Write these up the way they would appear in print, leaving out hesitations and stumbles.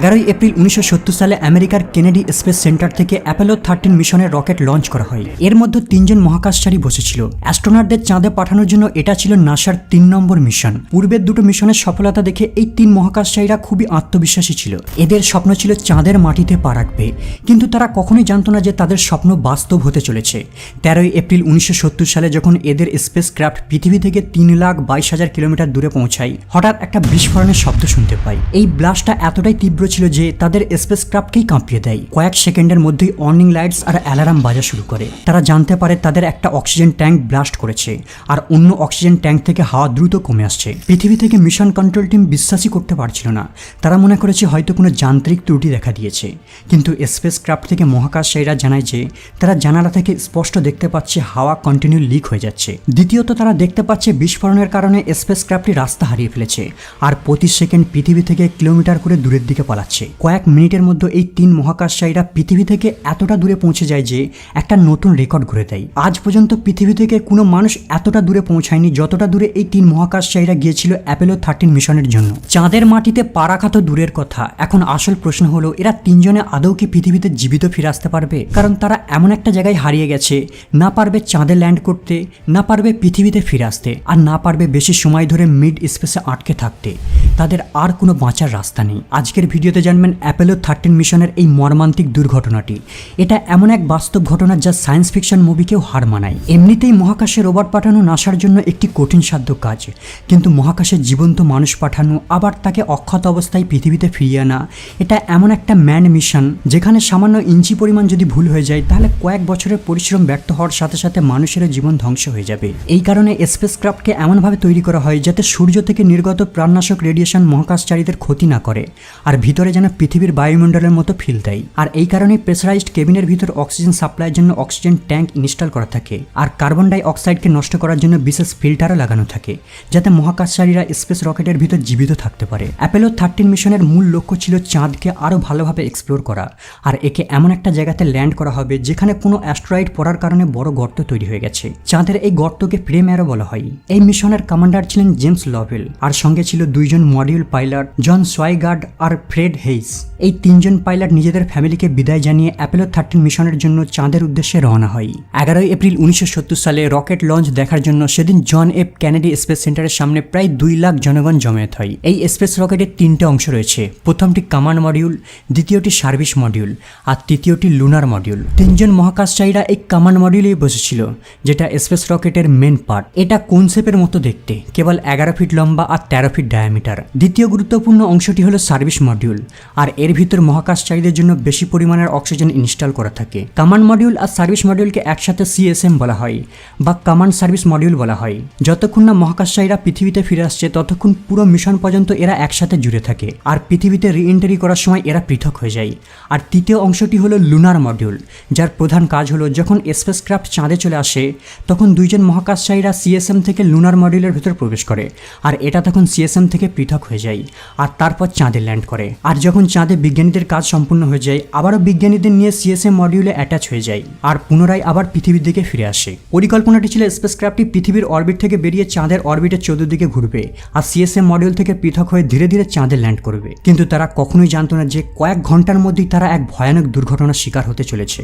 11 April 1970 সালে আমেরিকার Kennedy space centre থেকে অ্যাপোলো 13 মিশনের রকেট লঞ্চ করা হয়। এর মধ্যে 3 জন মহাকাশচারী বসেছিল। অ্যাস্ট্রোনটদের চাঁদে পাঠানোর জন্য এটা ছিল নাসার 3 নম্বর মিশন। পূর্বের দুটো মিশনের সফলতা দেখে এই 3 মহাকাশচারীরা খুবই আত্মবিশ্বাসী ছিল। এদের স্বপ্ন ছিল চাঁদের মাটিতে পা রাখবে, কিন্তু তারা কখনোই জানতো না যে তাদের স্বপ্ন বাস্তব হতে চলেছে। 13 এপ্রিল 1970 সালে যখন এদের স্পেস ক্রাফট পৃথিবী থেকে 3,22,000 কিলোমিটার দূরে পৌঁছায়, হঠাৎ একটা বিস্ফোরণের শব্দ শুনতে পায়। এই ব্লাস্টটা এতটাই তীব্র ছিল যে তাদের স্পেস ক্রাফটকেই কাঁপিয়ে দেয়। কয়েক সেকেন্ডের মধ্যেই ওয়ার্নিং লাইটস আর অ্যালার্ম বাজা শুরু করে। তারা জানতে পারে তাদের একটা অক্সিজেন ট্যাঙ্ক ব্লাস্ট করেছে, আর অন্য অক্সিজেন ট্যাঙ্ক থেকে হাওয়া দ্রুত কমে আসছে। পৃথিবী থেকে মিশন কন্ট্রোল টিম বিশ্বাসই করতে পারছিল না। তারা মনে করেছে হয়তো কোনো যান্ত্রিক ত্রুটি দেখা দিয়েছে, কিন্তু স্পেস ক্রাফট থেকে মহাকাশচারীরা জানায় যে তারা জানালা থেকে স্পষ্ট দেখতে পাচ্ছে হাওয়া কন্টিনিউ লিক হয়ে যাচ্ছে। দ্বিতীয়ত তারা দেখতে পাচ্ছে বিস্ফোরণের কারণে স্পেস ক্রাফটটি রাস্তা হারিয়ে ফেলেছে, আর প্রতি সেকেন্ড পৃথিবী থেকে কিলোমিটার করে দূরের দিকে পালাচ্ছে। কয়েক মিনিটের মধ্যে এই 3 মহাকাশচারীরা পৃথিবী থেকে এতটা দূরে পৌঁছে যায় যে একটা নতুন রেকর্ড গড়ে দেয়। আজ পর্যন্ত পৃথিবী থেকে কোনো মানুষ এতটা দূরে পৌঁছায়নি যতটা দূরে এই 3 মহাকাশচারীরা গিয়েছিল অ্যাপোলো 13 মিশনের জন্য। চাঁদের মাটিতে পা রাখা তো দূরের কথা, এখন আসল প্রশ্ন হলো এরা 3 জনে আদৌ কি পৃথিবীতে জীবিত ফিরে আসতে পারবে? কারণ তারা এমন একটা জায়গায় হারিয়ে গেছে, না পারবে চাঁদে ল্যান্ড করতে, না পারবে পৃথিবীতে ফিরে আসতে, আর না পারবে বেশি সময় ধরে মিড স্পেসে আটকে থাকতে। তাদের আর কোনো বাঁচার রাস্তা নেই। আজকের ভিডিওতে জানবেন অ্যাপোলো 13 মিশনের এই মর্মান্তিক দুর্ঘটনাটি। এটা এমন এক বাস্তব ঘটনা যা সায়েন্স ফিকশন মুভিকেও হার মানায়। এমনিতেই মহাকাশে রোবট পাঠানো নাসার জন্য একটি কঠিন সাধ্য কাজ, কিন্তু মহাকাশে জীবন্ত মানুষ পাঠানো, আবার তাকে অক্ষত অবস্থায় পৃথিবীতে ফিরিয়ে আনা, এটা এমন একটা ম্যান মিশন যেখানে সামান্য ইঞ্চি পরিমাণ যদি ভুল হয়ে যায় তাহলে কয়েক বছরের পরিশ্রম ব্যর্থ হওয়ার সাথে সাথে মানুষের জীবন ধ্বংস হয়ে যাবে। এই কারণে স্পেস ক্রাফটকে এমনভাবে তৈরি করা হয় যাতে সূর্য থেকে নির্গত প্রাণনাশক রেডিয়েশন মহাকাশচারীদের ক্ষতি না করে, আর ভিতরে যেন পৃথিবীর বায়ুমণ্ডলের মতো ফিল দেয়। আর এই কারণে প্রেসারাইজড কেবিনের ভিতর অক্সিজেন সাপ্লাইয়ের জন্য অক্সিজেন ট্যাঙ্ক ইনস্টল করা থাকে, আর কার্বন ডাই অক্সাইডকে নষ্ট করার জন্য বিশেষ ফিল্টারও লাগানো থাকে যাতে মহাকাশচারীরা স্পেস রকেটের ভিতর জীবিত থাকতে পারে। অ্যাপোলো 13 মিশনের মূল লক্ষ্য ছিল চাঁদকে আরও ভালোভাবে এক্সপ্লোর করা, আর একে এমন একটা জায়গাতে ল্যান্ড করা হবে যেখানে কোনো অ্যাস্ট্রয়েড পড়ার কারণে বড় গর্ত তৈরি হয়ে গেছে। চাঁদের এই গর্তকে প্রেম অ্যারো বলা হয়। এই মিশনের কমান্ডার ছিলেন জেমস লভেল, আর সঙ্গে ছিল 2 জন মডিউল পাইলট, জন সোয়াইগার্ড আর ফ্রেড হেইস। এই 3 জন পাইলট নিজেদের ফ্যামিলিকে বিদায় জানিয়ে অ্যাপোলো 13 মিশনের জন্য চাঁদের উদ্দেশ্যে রওনা হয়। 11 এপ্রিল 1970 সালে রকেট লঞ্চ দেখার জন্য সেদিন জন এফ কেনেডি স্পেস সেন্টারের সামনে প্রায় 2 লাখ জনগণ জমায়েত হয়। এই স্পেস রকেটের 3টে অংশ রয়েছে। প্রথমটি কমান্ড মডিউল, দ্বিতীয়টি সার্ভিস মডিউল, আর তৃতীয়টি লুনার মডিউল। 3 জন মহাকাশচারীরা এই কমান্ড মডিউলেই বসেছিল, যেটা স্পেস রকেটের মেন পার্ট। এটা কোন শেপের মতো দেখতে, কেবল 11 ফিট লম্বা আর 13 ফিট ডায়ামিটার। দ্বিতীয় গুরুত্বপূর্ণ অংশটি হলো সার্ভিস মডিউল, আর এর ভিতর মহাকাশচারীদের জন্য বেশি পরিমাণের অক্সিজেন ইনস্টল করা থাকে। কমান্ড মডিউল আর সার্ভিস মডিউলকে একসাথে সিএসএম বলা হয় বা কমান্ড সার্ভিস মডিউল বলা হয়। যতক্ষণ না মহাকাশচারীরা পৃথিবীতে ফিরে আসছে ততক্ষণ পুরো মিশন পর্যন্ত এরা একসাথে জুড়ে থাকে, আর পৃথিবীতে রিএন্ট্রি করার সময় এরা পৃথক হয়ে যায়। আর তৃতীয় অংশটি হলো লুনার মডিউল, যার প্রধান কাজ হলো যখন স্পেস ক্রাফট চাঁদে চলে আসে তখন 2 জন মহাকাশচারীরা সিএসএম থেকে লুনার মডিউলের ভিতর প্রবেশ করে, আর এটা তখন সিএসএম থেকে পৃথক হয়ে যায়, আর তারপর চাঁদে ল্যান্ড করে। আর যখন চাঁদে বিজ্ঞানীদের কাজ সম্পূর্ণ হয়ে যায় আবারও বিজ্ঞানীদের নিয়ে সিএসএম মডিউলে অ্যাটাচ হয়ে যায়, আর পুনরায় আবার পৃথিবীর দিকে ফিরে আসে। পরিকল্পনাটি ছিল স্পেস ক্রাফটটি পৃথিবীর অরবিট থেকে বেরিয়ে চাঁদের অরবিটের চতুর্দিকে ঘুরবে, আর সিএসএম মডিউল থেকে পৃথক হয়ে ধীরে ধীরে চাঁদে ল্যান্ড করবে। কিন্তু তারা কখনোই জানতো না যে কয়েক ঘন্টার মধ্যেই তারা এক ভয়ানক দুর্ঘটনার শিকার হতে চলেছে।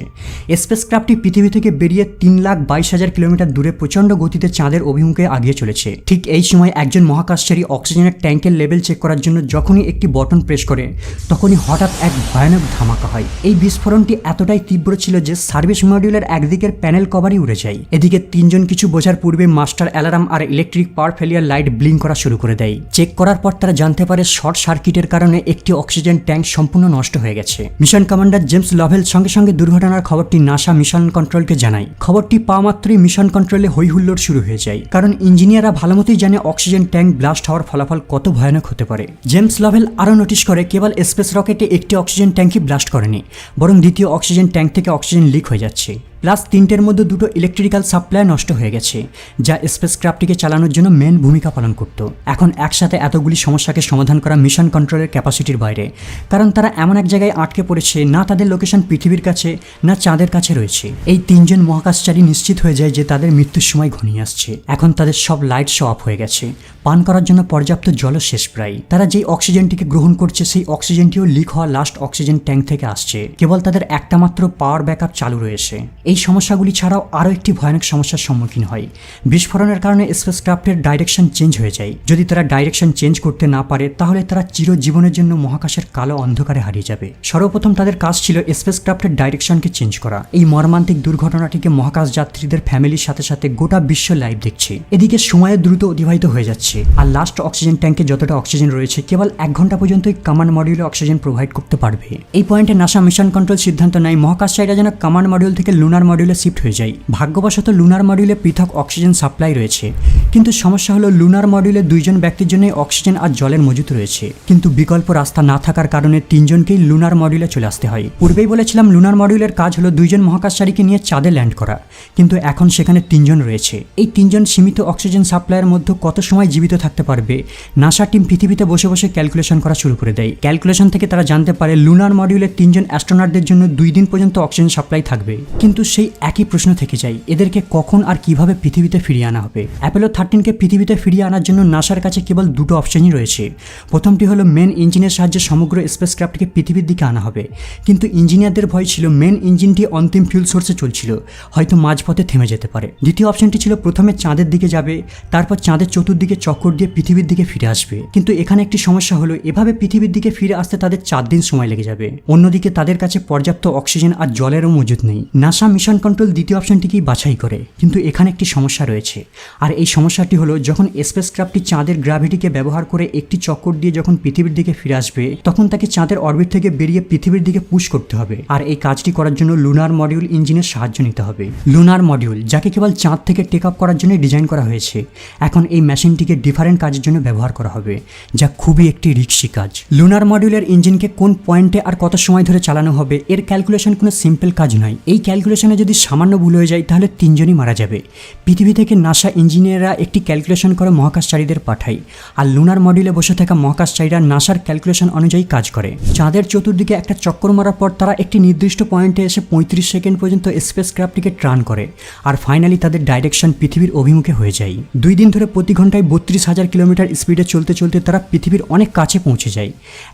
স্পেস ক্রাফটটি পৃথিবী থেকে বেরিয়ে 3,22,000 কিলোমিটার দূরে প্রচণ্ড গতিতে চাঁদের অভিমুখে আগিয়ে চলেছে। ঠিক এই সময় একজন মহাকাশচারী অক্সিজেনের ট্যাঙ্কের লেভেল চেক করার জন্য যখনই একটি বটন প্রেস করে তখনই হঠাৎ এক ভয়ানক ধামাকা হয়। এই বিস্ফোরণটি এতটাই তীব্র ছিল যে সার্ভিস মডিউলের একদিকের প্যানেল কভারই উড়ে যায়। এদিকে 3 জন কিছু বোঝার পূর্বে মাস্টার অ্যালার্ম আর electric power failure light blink করা শুরু করে দেয়। চেক করার পর তারা জানতে পারে শর্ট সার্কিটের কারণে একটি অক্সিজেন ট্যাঙ্ক সম্পূর্ণ নষ্ট হয়ে গেছে। মিশন কমান্ডার জেমস লভেল সঙ্গে সঙ্গে দুর্ঘটনার খবরটি নাসা মিশন কন্ট্রোলকে জানায়। খবরটি পাওয়া মাত্রই মিশন কন্ট্রোলে হই হুল্লোড় শুরু হয়ে যায়, কারণ ইঞ্জিনিয়াররা ভালোমতোই জানে অক্সিজেন ট্যাঙ্ক ব্লাস্ট হওয়ার ফলাফল কত ভয়ানক হতে পারে। জেমস লভেল আরও নোটিশ করে কেবল স্পেস রকেটে একটি অক্সিজেন ট্যাঙ্কই ব্লাস্ট করেনি, বরং দ্বিতীয় অক্সিজেন ট্যাঙ্ক থেকে অক্সিজেন লিক হয়ে যাচ্ছে। প্লাস 3টের মধ্যে 2টো ইলেকট্রিক্যাল সাপ্লাই নষ্ট হয়ে গেছে, যা স্পেসক্রাফটটিকে চালানোর জন্য মেন ভূমিকা পালন করত। এখন একসাথে এতগুলি সমস্যাকে সমাধান করা মিশন কন্ট্রোলের ক্যাপাসিটির বাইরে, কারণ তারা এমন এক জায়গায় আটকে পড়েছে, না তাদের লোকেশন পৃথিবীর কাছে না চাঁদের কাছে রয়েছে। এই 3জন মহাকাশচারী নিশ্চিত হয়ে যায় যে তাদের মৃত্যুর সময় ঘনিয়ে আসছে। এখন তাদের সব লাইট অফ হয়ে গেছে, পান করার জন্য পর্যাপ্ত জলও শেষ প্রায়। তারা যেই অক্সিজেনটিকে গ্রহণ করছে সেই অক্সিজেনটিও লিক হওয়া লাস্ট অক্সিজেন ট্যাঙ্ক থেকে আসছে। কেবল তাদের একটা মাত্র পাওয়ার ব্যাকআপ চালু রয়েছে। এই সমস্যাগুলি ছাড়াও আরও একটি ভয়ানক সমস্যার সম্মুখীন হয়। বিস্ফোরণের কারণে স্পেসক্রাফটের ডাইরেকশন চেঞ্জ হয়ে যায়। যদি তারা ডাইরেকশন চেঞ্জ করতে না পারে তাহলে তারা চিরজীবনের জন্য মহাকাশের কালো অন্ধকারে হারিয়ে যাবে। সর্বপ্রথম তাদের কাজ ছিল স্পেসক্রাফটের ডাইরেকশনকে চেঞ্জ করা। এই মর্মান্তিক দুর্ঘটনাটিকে মহাকাশ যাত্রীদের ফ্যামিলির সাথে সাথে গোটা বিশ্ব লাইভ দেখছে। এদিকে সময়ের দ্রুত অতিবাহিত হয়ে যাচ্ছে, আর লাস্ট অক্সিজেন ট্যাঙ্কে যতটা অক্সিজেন রয়েছে কেবল 1 ঘন্টা পর্যন্তই কমান্ড মডিউলে অক্সিজেন প্রোভাইড করতে পারবে। এই পয়েন্টে নাসা মিশন কন্ট্রোল সিদ্ধান্ত নেয় মহাকাশচারীরা যেন কমান্ড মডিউল থেকে লুনার মডিউলে শিফট হয়ে যায়। ভাগ্যবশত লুনার মডিউলে পৃথক অক্সিজেন সাপ্লাই রয়েছে, কিন্তু সমস্যা হলো লুনার মডিউলে 2জন ব্যক্তির জন্য অক্সিজেন আর জলের মজুত রয়েছে। কিন্তু বিকল্প রাস্তা না থাকার কারণে 3জনকেই লুনার মডিউলে চলে আসতে হয়। পূর্বেই বলেছিলাম লুনার মডিউলের কাজ হলো 2জন মহাকাশচারীকে নিয়ে চাঁদে ল্যান্ড করা, কিন্তু এখন সেখানে 3জন রয়েছে। এই 3জন সীমিত অক্সিজেন সাপ্লাইয়ের মধ্যে কত সময় জীবিত থাকতে পারবে নাসা টিম পৃথিবীতে বসে বসে ক্যালকুলেশন করা শুরু করে দেয়। ক্যালকুলেশন থেকে তারা জানতে পারে লুনার মডিউলে 3জন অ্যাস্ট্রোনটদের জন্য 2 দিন পর্যন্ত অক্সিজেন সাপ্লাই থাকবে। কিন্তু সেই একই প্রশ্ন থেকে যায়, এদেরকে কখন আর কিভাবে পৃথিবীতে ফিরিয়ে আনা হবে? অ্যাপোলো 13কে পৃথিবীতে ফিরিয়ে আনার জন্য নাসার কাছে কেবল 2টো অপশনই রয়েছে। প্রথমটি হলো মেন ইঞ্জিনের সাহায্যে সমগ্র স্পেসক্রাফটকে পৃথিবীর দিকে আনা হবে, কিন্তু ইঞ্জিনিয়ারদের ভয় ছিল মেন ইঞ্জিনটি অন্তিম ফিউল সোর্সে চলছিল, হয়তো মাঝপথে থেমে যেতে পারে। দ্বিতীয় অপশনটি ছিল প্রথমে চাঁদের দিকে যাবে, তারপর চাঁদের চতুর্দিকে চক্কর দিয়ে পৃথিবীর দিকে ফিরে আসবে। কিন্তু এখানে একটি সমস্যা হলো এভাবে পৃথিবীর দিকে ফিরে আসতে তাদের 4 দিন সময় লেগে যাবে। অন্যদিকে তাদের কাছে পর্যাপ্ত অক্সিজেন আর জলেরও মজুদ নেই। নাসা মিশন কন্ট্রোল দ্বিতীয় অপশনটিকেই বাছাই করে, কিন্তু এখানে একটি সমস্যা রয়েছে। আর এই সমস্যাটি হলো যখন স্পেসক্রাফটটি চাঁদের গ্র্যাভিটিকে ব্যবহার করে একটি চক্কর দিয়ে যখন পৃথিবীর দিকে ফিরে আসবে তখন তাকে চাঁদের অরবিট থেকে বেরিয়ে পৃথিবীর দিকে পুশ করতে হবে। আর এই কাজটি করার জন্য লুনার মডিউল ইঞ্জিনের সাহায্য নিতে হবে। লুনার মডিউল যাকে কেবল চাঁদ থেকে টেক আপ করার জন্য ডিজাইন করা হয়েছে, এখন এই মেশিনটিকে ডিফারেন্ট কাজের জন্য ব্যবহার করা হবে, যা খুবই একটি রিস্কি কাজ। লুনার মডিউলের ইঞ্জিনকে কোন পয়েন্টে আর কত সময় ধরে চালানো হবে এর ক্যালকুলেশন কোনো সিম্পল কাজ নয়। এই ক্যালকুলেশনে যদি সামান্য ভুল হয়ে যায় তাহলে 3জনই মারা যাবে। পৃথিবী থেকে নাসা ইঞ্জিনিয়াররা একটি ক্যালকুলেশন করে মহাকাশচারীদের পাঠায়, আর লুনার মডিউলে বসে থাকা মহাকাশচারীরা নাসার ক্যালকুলেশন অনুযায়ী কাজ করে। চাঁদের চতুর্দিকে একটা চক্কর মারার পর তারা একটি নির্দিষ্ট পয়েন্টে এসে 35 সেকেন্ড পর্যন্ত স্পেসক্রাফটটিকে টার্ন করে, আর ফাইনালি তাদের ডাইরেকশন পৃথিবীর অভিমুখে হয়ে যায়। 2 দিন ধরে প্রতি ঘন্টায় 32,000 কিলোমিটার স্পিডে চলতে চলতে তারা পৃথিবীর অনেক কাছে পৌঁছে যায়।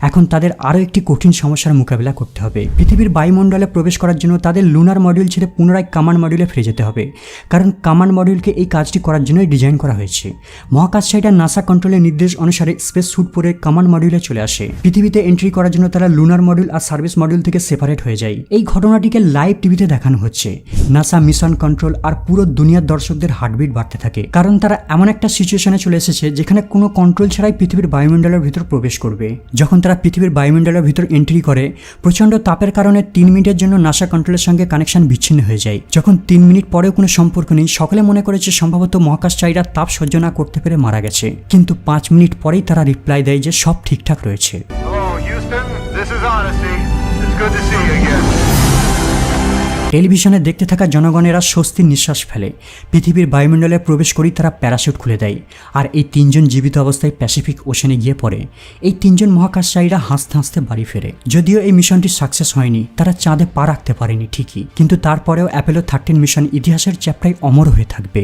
এখন তাদের আরও একটি কঠিন সমস্যার মোকাবিলা করতে হবে। পৃথিবীর বায়ুমণ্ডলে প্রবেশ করার জন্য তাদের লুনার মডিউল ছেড়ে পুনরায় কমান্ড মডিউলে ফিরে যেতে হবে, কারণ কমান্ড মডিউলকে এই কাজটি করার জন্যই ডিজাইন করা হয়েছে। মহাকাশচারীরা নাসা কন্ট্রোলের নির্দেশ অনুসারে স্পেস স্যুট পরে কমান্ড মডিউলে চলে আসে। পৃথিবীতে এন্ট্রি করার জন্য তারা লুনার মডিউল আর সার্ভিস মডিউল থেকে সেপারেট হয়ে যায়। এই ঘটনাটিকে লাইভ টিভিতে দেখানো হচ্ছে। নাসা মিশন কন্ট্রোল আর পুরো দুনিয়ার দর্শকদের হার্টবিট বাড়তে থাকে, কারণ তারা এমন একটা সিচুয়েশনে চলে এসেছে যেখানে কোনো কন্ট্রোল ছাড়াই পৃথিবীর বায়ুমণ্ডলের ভিতর প্রবেশ করবে। যখন তারা পৃথিবীর বায়ুমণ্ডলের ভিতর এন্ট্রি করে প্রচণ্ড তাপের কারণে 3 মিনিটের জন্য নাসা কন্ট্রোলের সঙ্গে কানেকশন বিচ্ছিন্ন হয়ে যায়। যখন 3 মিনিট পরেও কোনো সম্পর্ক নেই, সকলে মনে করেছে সম্ভবত মহাকাশচারীরা তাপ সহ্য না করতে পেরে মারা গেছে, কিন্তু 5 মিনিট পরেই তারা রিপ্লাই দেয় যে সব ঠিকঠাক রয়েছে। টেলিভিশনে দেখতে থাকা জনগণেরা স্বস্তির নিঃশ্বাস ফেলে। পৃথিবীর বায়ুমণ্ডলে প্রবেশ করেই তারা প্যারাশুট খুলে দেয়, আর এই 3জন জীবিত অবস্থায় প্যাসিফিক ওশেনে গিয়ে পড়ে। এই 3জন মহাকাশচারীরা হাসতে হাসতে বাড়ি ফেরে। যদিও এই মিশনটি সাকসেস হয়নি, তারা চাঁদে পা রাখতে পারেনি ঠিকই, কিন্তু তারপরেও অ্যাপোলো 13 মিশন ইতিহাসের চ্যাপ্টারে অমর হয়ে থাকবে।